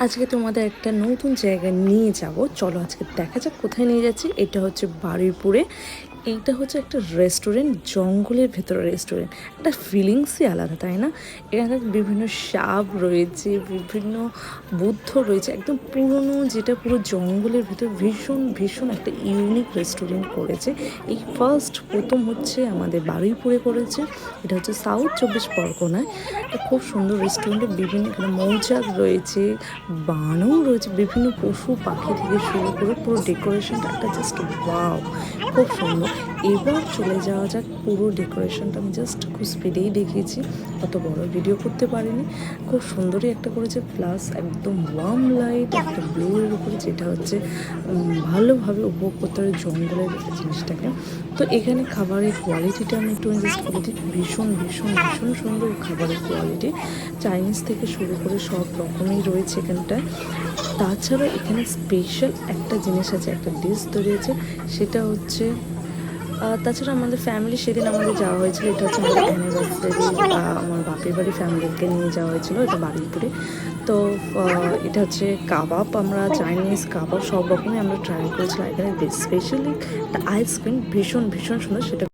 আজকে তোমাদের একটা নতুন জায়গায় নিয়ে যাব। চলো আজকে দেখা যাক কোথায় নিয়ে যাচ্ছি। এটা হচ্ছে বারুইপুরে। এইটা হচ্ছে একটা রেস্টুরেন্ট, জঙ্গলের ভেতরে রেস্টুরেন্ট। একটা ফিলিংসই আলাদা, তাই না? এখানে বিভিন্ন সাপ রয়েছে, বিভিন্ন বুদ্ধ রয়েছে, একদম পুরনো, যেটা পুরো জঙ্গলের ভেতর ভীষণ ভীষণ একটা ইউনিক রেস্টুরেন্ট করেছে। এই প্রথম হচ্ছে আমাদের বারুইপুরে করেছে। এটা হচ্ছে সাউথ 24 পরগনায়। এটা খুব সুন্দর রেস্টুরেন্টে বিভিন্ন এখানে মৌচাক রয়েছে, বানও রয়েছে, বিভিন্ন পশু পাখি থেকে শুরু করে পুরো ডেকোরেশনটা একটা জাস্ট ওয়াও, খুব সুন্দর। এবার চলে যাওয়া যাক। পুরো ডেকোরেশনটা আমি জাস্ট খুব স্পিডেই দেখিয়েছি, অত বড় ভিডিও করতে পারিনি। খুব সুন্দরই একটা করেছে, প্লাস একদম ওয়ার্ম লাইট একটা ব্লু এর উপরে, যেটা হচ্ছে ভালোভাবে উপভোগ করতে হবে জঙ্গলের জিনিসটাকে। তো এখানে খাবারের কোয়ালিটিটা আমি একটু জাস্ট বলে দিই, ভীষণ ভীষণ ভীষণ সুন্দর খাবারের কোয়ালিটি। চাইনিজ থেকে শুরু করে সব রকমই রয়েছে এখানটায়। তাছাড়া এখানে স্পেশাল একটা জিনিস আছে, একটা ডিশ তৈরি হয়েছে, সেটা হচ্ছে তাছাড়া আমাদের ফ্যামিলি সেদিন আমাদের যাওয়া হয়েছিল। এটা হচ্ছে আমাদের অ্যানিভার্সারি, আমার বাপের বাড়ি ফ্যামিলিকে নিয়ে যাওয়া হয়েছিল, এটা বারুইপুরে। তো এটা হচ্ছে কাবাব, আমরা চাইনিজ কাবাব সব রকমই আমরা ট্রাই করেছিলাম। এখানে স্পেশালি একটা আইসক্রিম ভীষণ ভীষণ সুন্দর, সেটা